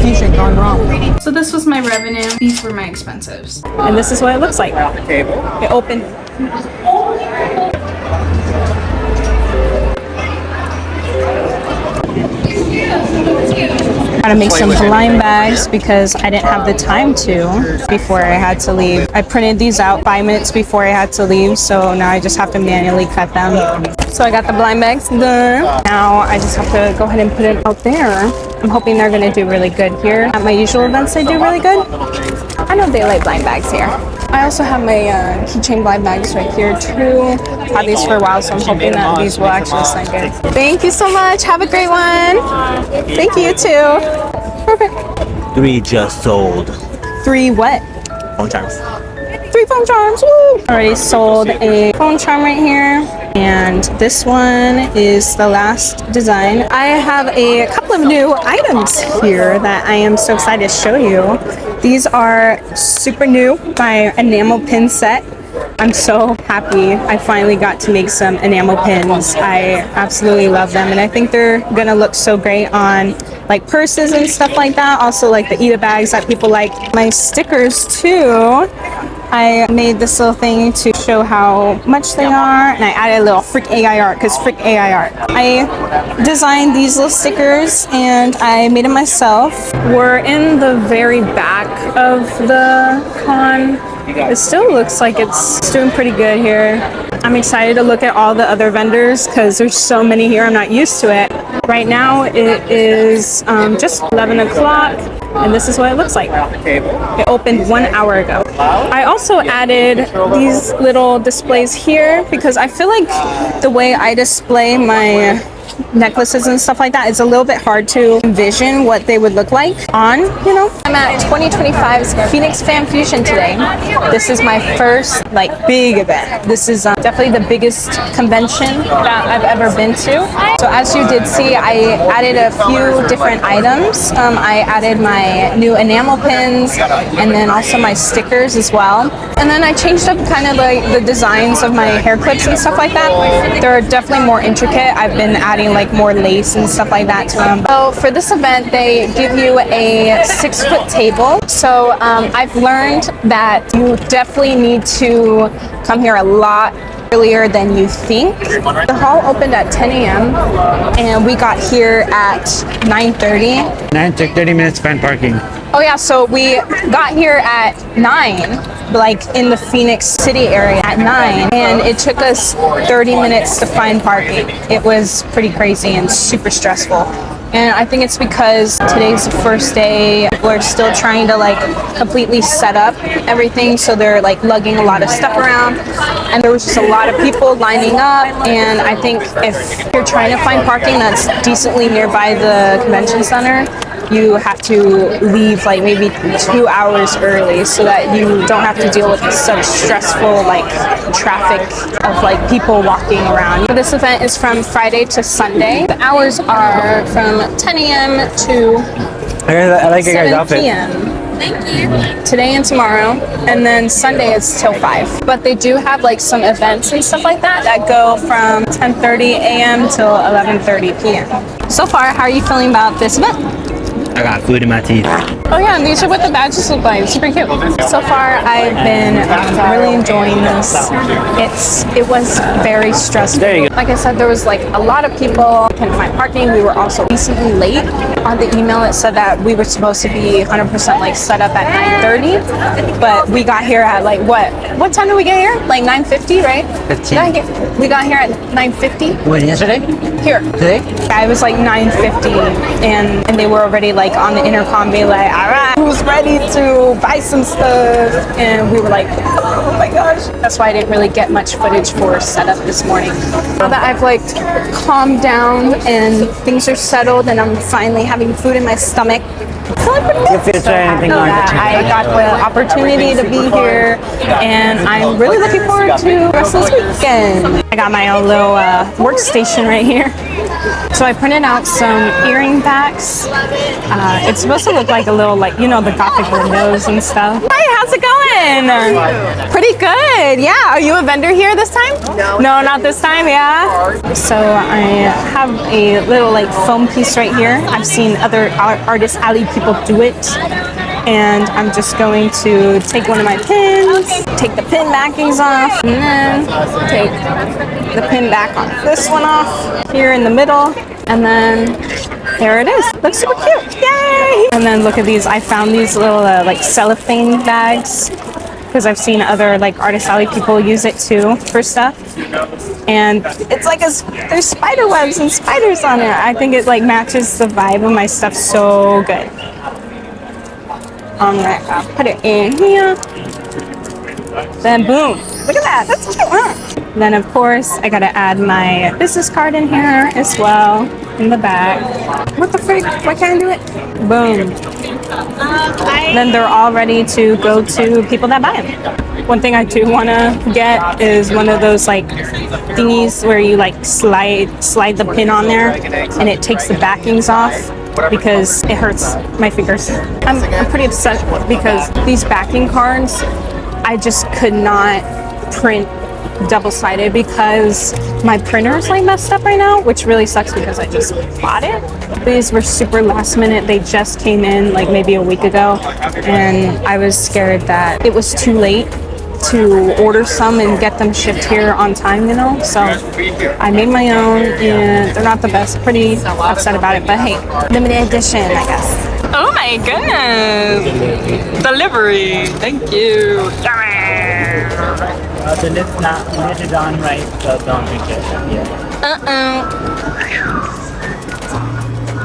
Fusion gone wrong. So this was my revenue. These were my expenses. And this is what it looks like. It opened. How to make some blind bags because I didn't have the time to before I had to leave. I printed these out 5 minutes before I had to leave, so now I just have to manually cut them. So I got the blind bags there. Now I just have to go ahead and put it out there. I'm hoping they're going to do really good here. At my usual events, they do really good. I know they like blind bags here. I also have my keychain blind bags right here too. I've had these for a while, so I'm hoping that these will actually sign good. Thank you so much. Have a great one. Thank you too. Perfect. 3 just sold. 3 what? Phone charms. 3 phone charms. Woo! Already sold a phone charm right here. And this one is the last design. I have a couple of new items here that I am so excited to show you. These are super new, my enamel pin set. I'm so happy I finally got to make some enamel pins. I absolutely love them, and I think they're gonna look so great on like purses and stuff like that. Also like the Eda bags that people like. My stickers too. I made this little thing to show how much they are, and I added a little frick AI art because frick AI art. I designed these little stickers and I made them myself. We're in the very back of the con. It still looks like it's doing pretty good here. I'm excited to look at all the other vendors because there's so many here. I'm not used to it. Right now it is just 11 o'clock. And this is what it looks like. It opened 1 hour ago. I also added these little displays here because I feel like the way I display my necklaces and stuff like that, it's a little bit hard to envision what they would look like on, you know. I'm at 2025's PHX Fan Fusion today. This is my first like big event. This is definitely the biggest convention that I've ever been to. So as you did see, I added a few different items. I added my new enamel pins and then also my stickers as well. And then I changed up kind of like the designs of my hair clips and stuff like that. They're definitely more intricate. I've been adding like more lace and stuff like that to them. So for this event, they give you a 6-foot table. So I've learned that you definitely need to come here a lot earlier than you think. The hall opened at 10 a.m. and we got here at 9:30. 9 took 30 minutes to find parking. Oh yeah, so we got here at 9, like in the Phoenix City area at 9, and it took us 30 minutes to find parking. It was pretty crazy and super stressful. And I think it's because today's the first day. People are still trying to like completely set up everything, so they're like lugging a lot of stuff around. And there was just a lot of people lining up, and I think if you're trying to find parking that's decently nearby the convention center, you have to leave like maybe 2 hours early so that you don't have to deal with such stressful like traffic of like people walking around. This event is from Friday to Sunday. The hours are from 10 a.m. to I like your guys' 7 outfit. p.m. Thank you. Today and tomorrow, and then Sunday is till 5. But they do have like some events and stuff like that that go from 10:30 a.m. till 11:30 p.m. So far, how are you feeling about this event? I got food in my teeth. Oh yeah, and these are what the badges look like. Super cute. So far, I've been really enjoying this. It was very stressful. There you go. Like I said, there was like a lot of people couldn't find parking. We were also recently late. On the email, it said that we were supposed to be 100% like set up at 9:30, but we got here at like what time did we get here? Like 9:50, right? 15. We got here at 9:50. When, yesterday? Here. Today? Yeah, it was like 9:50, and they were already like on the intercom being like, all right, who's ready to buy some stuff? And we were like, oh my gosh. That's why I didn't really get much footage for setup this morning. Now that I've like calmed down and things are settled and I'm finally having food in my stomach, I'm feeling pretty good. So happy that I got the opportunity to be here, and I'm really looking forward to the rest of this weekend. I got my own little workstation right here. So I printed out some earring backs. It's supposed to look like a little, like, you know, the Gothic windows and stuff. Hi, how's it going? Pretty good. Yeah. Are you a vendor here this time? No. No, not this time. Yeah. So I have a little like foam piece right here. I've seen other artist alley people do it. And I'm just going to take one of my pins, take the pin backings off, and then take the pin back on this one off here in the middle, and then there it is. Looks super cute. Yay! And then look at these. I found these little like cellophane bags because I've seen other like artist alley people use it too for stuff. And it's like there's spider webs and spiders on it. I think it like matches the vibe of my stuff so good. I'll put it in here. Then boom. Look at that. That's cute, huh? Then of course I gotta add my business card in here as well in the back. What the frick? Why can't I do it? Boom. Then they're all ready to go to people that buy them. One thing I do want to get is one of those like thingies where you like slide the pin on there and it takes the backings off, because it hurts my fingers. I'm pretty upset because these backing cards, I just could not print double-sided because my printer is like messed up right now, which really sucks because I just bought it. These were super last minute. They just came in like maybe a week ago, and I was scared that it was too late to order some and get them shipped here on time, you know? So I made my own, and they're not the best. Pretty upset about it, but hey, limited edition, I guess. Oh my goodness! Delivery! Thank you! The lid's not knitted on right, so don't drink it. Yeah.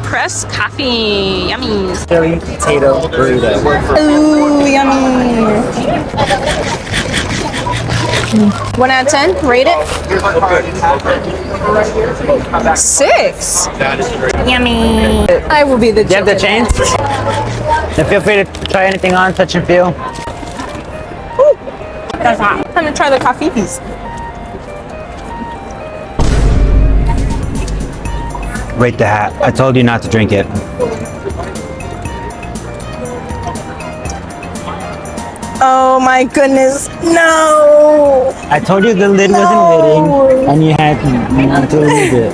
Pressed coffee, yummy. Philly potato burrito. Ooh, yummy. 1 out of 10, rate it. 6. Yummy. I will be the judge. Do you have the chains? Then feel free to try anything on, touch and feel. Ooh, that's hot. Time to try the coffee piece. Rate the hat. I told you not to drink it. Oh my goodness, no! I told you the lid wasn't lidding, and you had not to lid it.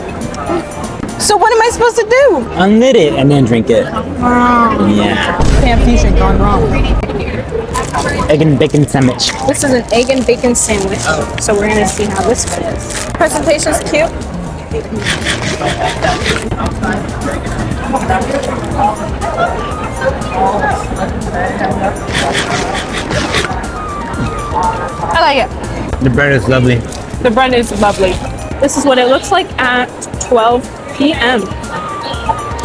So what am I supposed to do? Unlid it and then drink it. Yeah. Fan Fusion gone wrong. Egg and bacon sandwich. This is an egg and bacon sandwich, so we're gonna see how this one is. Presentation's cute. I like it. The bread is lovely. The bread is lovely. This is what it looks like at 12 p.m.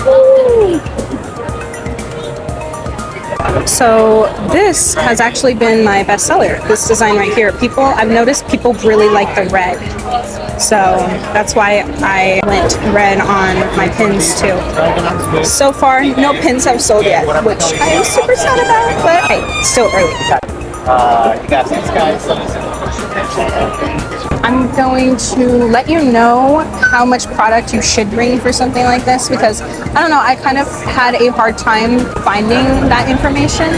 Woo. So this has actually been my bestseller, this design right here. I've noticed people really like the red. So that's why I went red on my pins too. So far, no pins have sold yet, which I am super sad about, but hey, still early. You got these guys. I'm going to let you know how much product you should bring for something like this, because I don't know, I kind of had a hard time finding that information.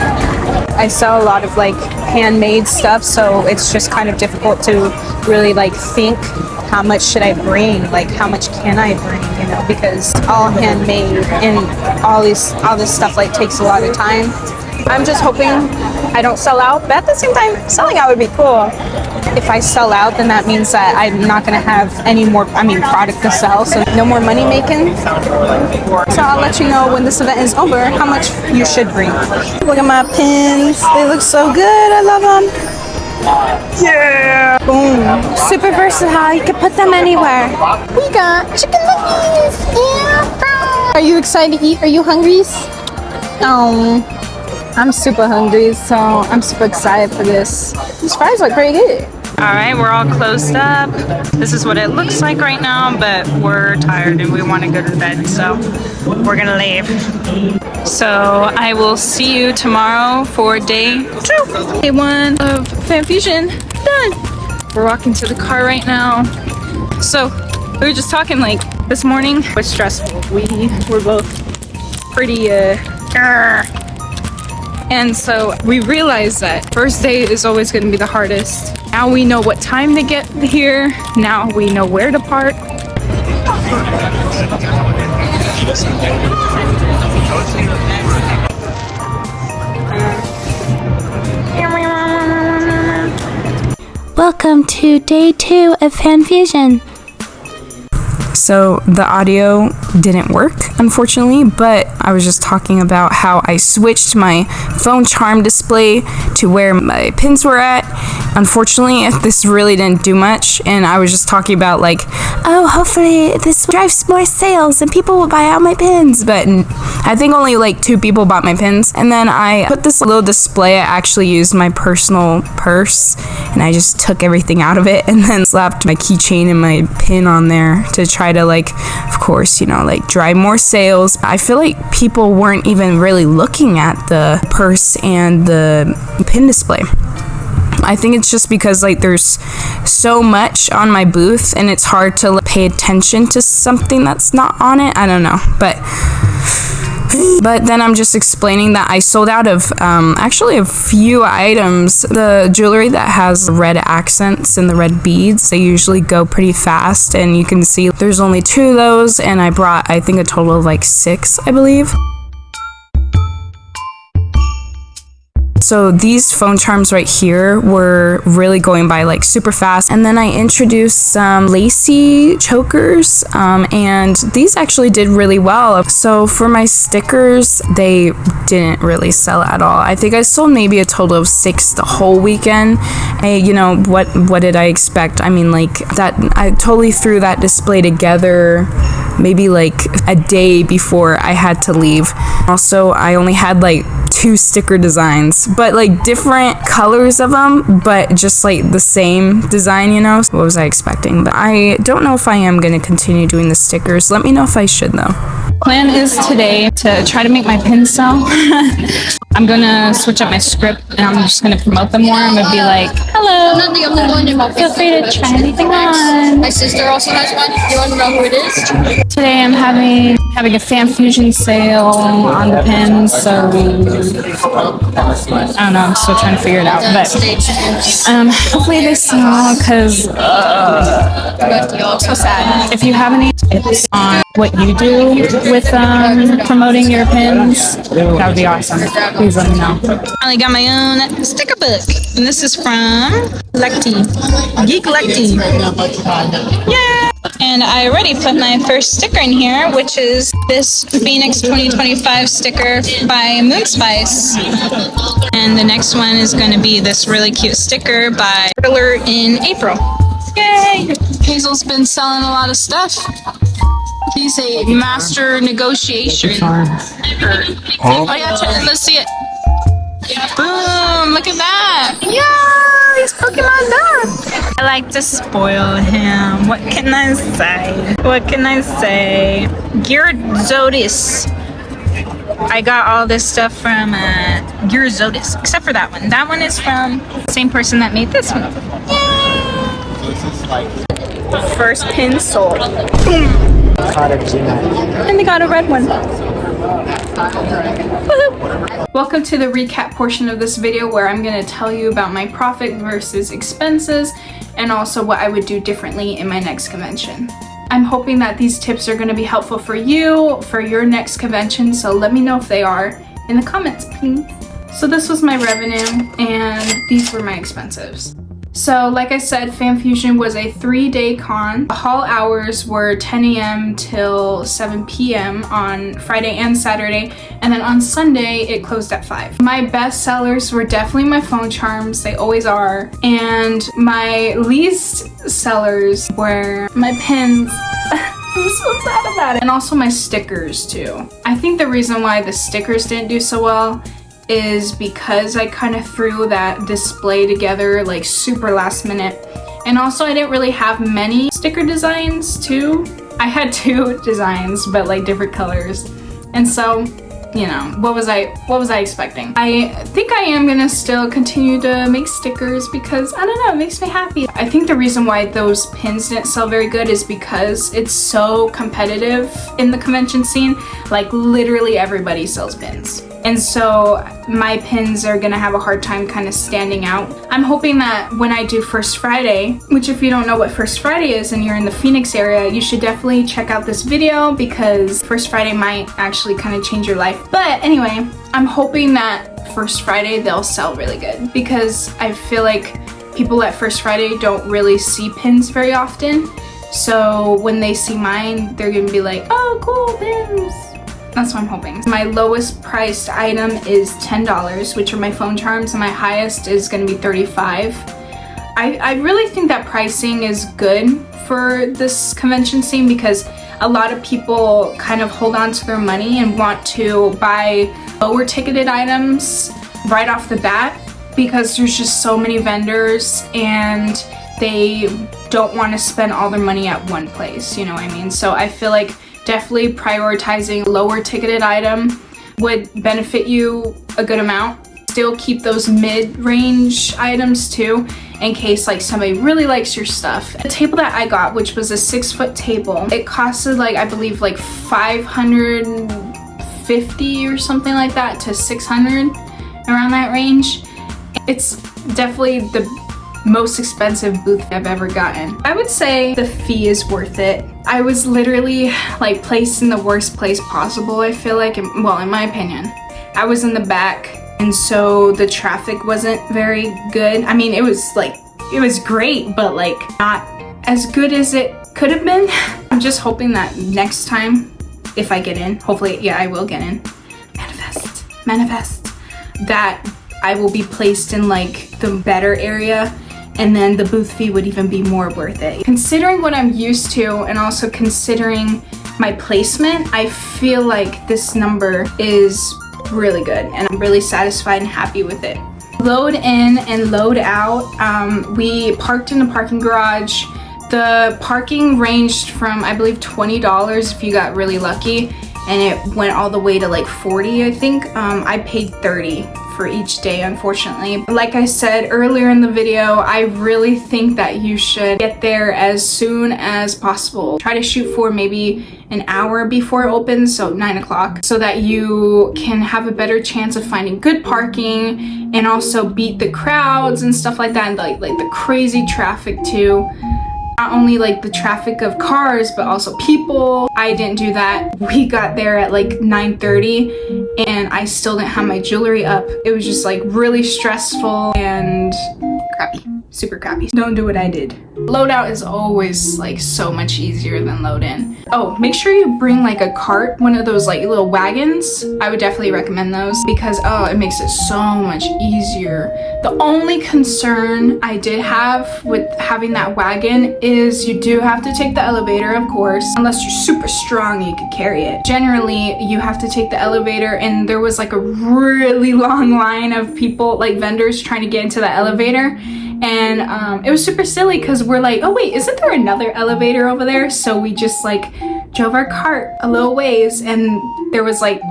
I sell a lot of like handmade stuff, so it's just kind of difficult to really like think how much should I bring, like how much can I bring, you know, because it's all handmade and all this stuff like takes a lot of time. I'm just hoping I don't sell out, but at the same time, selling out would be cool. If I sell out, then that means that I'm not going to have any more, product to sell, so no more money making. So I'll let you know when this event is over how much you should bring. Look at my pins. They look so good. I love them. Yeah. Boom. Super versatile. You can put them anywhere. We got chicken nuggets. Yeah. Are you excited to eat? Are you hungry? I'm super hungry, so I'm super excited for this. These fries look pretty good. All right, we're all closed up. This is what it looks like right now, but we're tired and we want to go to bed, so we're gonna leave. So I will see you tomorrow for day 2. Day 1 of Fan Fusion done. We're walking to the car right now. So we were just talking like, This morning was stressful. We were both pretty and so we realized that first day is always going to be the hardest. Now we know what time to get here. Now we know where to park. Welcome to day 2 of Fan Fusion. So the audio didn't work, unfortunately, but I was just talking about how I switched my phone charm display to where my pins were at. Unfortunately, this really didn't do much, and I was just talking about like, oh, hopefully this drives more sales and people will buy out my pins, but I think only like 2 people bought my pins. And then I put this little display. I actually used my personal purse, and I just took everything out of it and then slapped my keychain and my pin on there to try to, like, of course, you know, like drive more sales. I feel like people weren't even really looking at the purse and the pin display. I think it's just because like there's so much on my booth and it's hard to pay attention to something that's not on it. I don't know, but then I'm just explaining that I sold out of actually a few items. The jewelry that has red accents and the red beads, they usually go pretty fast, and you can see there's only 2 of those, and I brought, I think, a total of like 6, I believe. So these phone charms right here were really going by like super fast. And then I introduced some lacy chokers, and these actually did really well. So for my stickers, they didn't really sell at all. I think I sold maybe a total of 6 the whole weekend. You know, what did I expect? I mean, like that, I totally threw that display together maybe like a day before I had to leave. Also, I only had like 2 sticker designs, but like different colors of them, but just like the same design, you know. What was I expecting? But I don't know if I am going to continue doing the stickers. Let me know if I should though. Plan is today to try to make my pins sell. I'm gonna switch up my script and I'm just gonna promote them more. I'm gonna be like, hello, I'm not the only one in my feel free to try anything on. My sister also has one. You want to know who it is? Today I'm having a Fan Fusion sale on the pins, so I don't know, I'm still trying to figure it out, but hopefully they sell, because I'm so sad. If you have any tips on what you do with promoting your pins, that would be awesome. Please let me know. I got my own sticker book, and this is from Geek Lecty. Yeah! And I already put my first sticker in here, which is this Phoenix 2025 sticker by Moonspice. And the next one is going to be this really cute sticker by Thriller in April. Yay! Hazel's been selling a lot of stuff. He's a master negotiation. Oh yeah, let's see it. Boom! Look at that! Yeah, he's Pokemon done. I like to spoil him. What can I say? What can I say? Gyarados. I got all this stuff from Gyarados, except for that one. That one is from the same person that made this one. Yay! First pin sold. Boom! And they got a red one. Woohoo! Welcome to the recap portion of this video, where I'm going to tell you about my profit versus expenses and also what I would do differently in my next convention. I'm hoping that these tips are going to be helpful for you for your next convention, so let me know if they are in the comments, please. So this was my revenue and these were my expenses. So like I said, Fan Fusion was a 3-day con. The haul hours were 10 a.m. till 7 p.m. on Friday and Saturday, and then on Sunday it closed at 5. My best sellers were definitely my phone charms, they always are, and my least sellers were my pins. I'm so sad about it. And also my stickers too. I think the reason why the stickers didn't do so well is because I kind of threw that display together like super last minute, and also I didn't really have many sticker designs too. I had 2 designs but like different colors, and so you know, what was I expecting? I think I am gonna still continue to make stickers because, I don't know, it makes me happy. I think the reason why those pins didn't sell very good is because it's so competitive in the convention scene. Like literally everybody sells pins. And so my pins are gonna have a hard time kind of standing out. I'm hoping that when I do First Friday, which if you don't know what First Friday is and you're in the Phoenix area, you should definitely check out this video because First Friday might actually kind of change your life. But anyway, I'm hoping that First Friday they'll sell really good because I feel like people at First Friday don't really see pins very often. So when they see mine, they're gonna be like, oh, cool, pins. That's what I'm hoping. My lowest priced item is $10, which are my phone charms, and my highest is gonna be $35. I really think that pricing is good for this convention scene because a lot of people kind of hold on to their money and want to buy lower ticketed items right off the bat because there's just so many vendors and they don't want to spend all their money at one place, you know what I mean? So I feel like definitely prioritizing lower ticketed item would benefit you a good amount. Still keep those mid-range items too in case like somebody really likes your stuff. The table that I got, which was a 6-foot table, it costed like I believe like $550 or something like that to $600, around that range. It's definitely the most expensive booth I've ever gotten. I would say the fee is worth it. I was literally like placed in the worst place possible, I feel like, well, in my opinion. I was in the back and so the traffic wasn't very good. I mean, it was great, but like not as good as it could have been. I'm just hoping that next time, if I get in, hopefully, yeah, I will get in. Manifest that I will be placed in like the better area and then the booth fee would even be more worth it. Considering what I'm used to and also considering my placement, I feel like this number is really good and I'm really satisfied and happy with it. Load in and load out. We parked in the parking garage. The parking ranged from I believe $20 if you got really lucky, and it went all the way to like $40, I think. I paid $30 for each day, unfortunately. Like I said earlier in the video, I really think that you should get there as soon as possible. Try to shoot for maybe an hour before it opens, so 9 o'clock, so that you can have a better chance of finding good parking and also beat the crowds and stuff like that, and like the crazy traffic too. Not only like the traffic of cars, but also people. I didn't do that. We got there at like 9:30 and I still didn't have my jewelry up. It was just like really stressful and crappy, super crappy. Don't do what I did. Loadout is always like so much easier than load in. Oh, make sure you bring like a cart, one of those like little wagons. I would definitely recommend those because it makes it so much easier. The only concern I did have with having that wagon is you do have to take the elevator, of course, unless you're super strong, you could carry it. Generally, you have to take the elevator, and there was like a really long line of people, like vendors, trying to get into the elevator. And it was super silly because we're like, oh wait, isn't there another elevator over there? So we just like drove our cart a little ways and there was like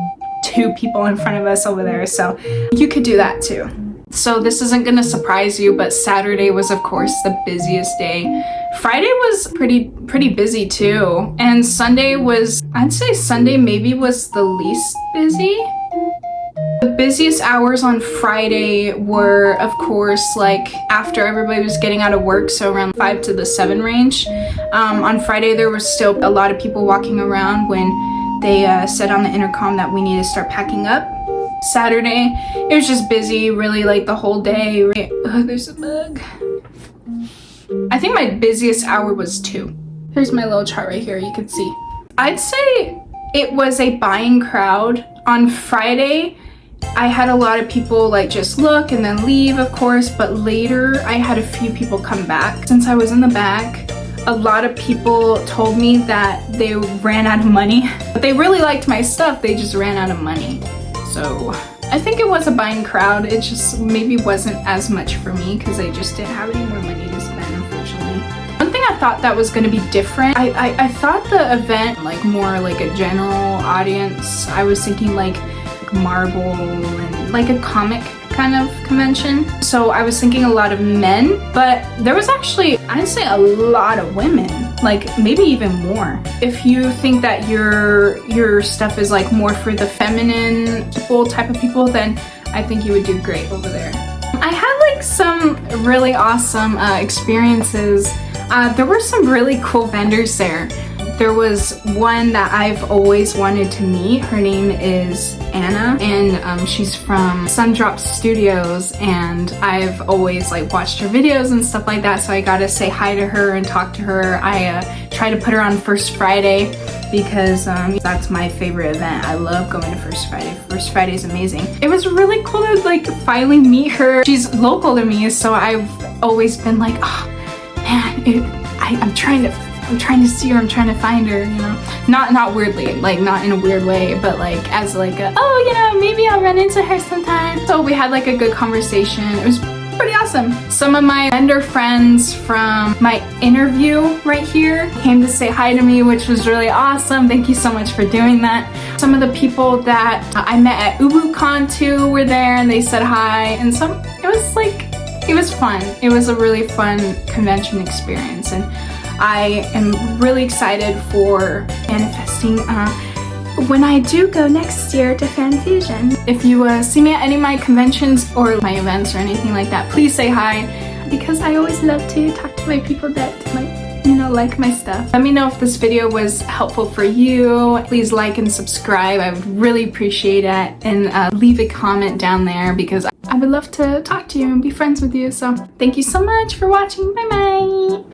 2 people in front of us over there. So you could do that too. So this isn't gonna surprise you, but Saturday was of course the busiest day. Friday was pretty busy too. And Sunday was, I'd say Sunday maybe was the least busy. The busiest hours on Friday were, of course, like after everybody was getting out of work, so around 5 to the 7 range. On Friday, there was still a lot of people walking around when they said on the intercom that we need to start packing up. Saturday, it was just busy, really, like the whole day. Oh, there's a bug. I think my busiest hour was 2. Here's my little chart right here, you can see. I'd say it was a buying crowd. On Friday, I had a lot of people like just look and then leave, of course, but later I had a few people come back. Since I was in the back, a lot of people told me that they ran out of money. But they really liked my stuff, they just ran out of money. So I think it was a buying crowd. It just maybe wasn't as much for me because I just didn't have any more money to spend, unfortunately. One thing I thought that was going to be different, I thought the event like more like a general audience. I was thinking like like marble and like a comic kind of convention. So I was thinking a lot of men, but there was actually, I'd say, a lot of women, like maybe even more. If you think that your stuff is like more for the feminine type of people, then I think you would do great over there. I had like some really awesome experiences. There were some really cool vendors there. There was one that I've always wanted to meet. Her name is Anna, and she's from Sundrop Studios, and I've always like watched her videos and stuff like that, so I got to say hi to her and talk to her. I try to put her on First Friday because that's my favorite event. I love going to First Friday. First Friday is amazing. It was really cool to like finally meet her. She's local to me, so I've always been like, oh man, I'm trying to see her, I'm trying to find her, you know, not weirdly, like not in a weird way, but like as like oh, you know, maybe I'll run into her sometime. So we had like a good conversation. It was pretty awesome. Some of my vendor friends from my interview right here came to say hi to me, which was really awesome. Thank you so much for doing that. Some of the people that I met at UbuCon too were there, and they said hi, and it was fun. It was a really fun convention experience, and I am really excited for manifesting when I do go next year to Fan Fusion. If you see me at any of my conventions or my events or anything like that, please say hi, because I always love to talk to my people that like my stuff. Let me know if this video was helpful for you. Please like and subscribe. I would really appreciate it, and leave a comment down there because I would love to talk to you and be friends with you. So thank you so much for watching. Bye bye.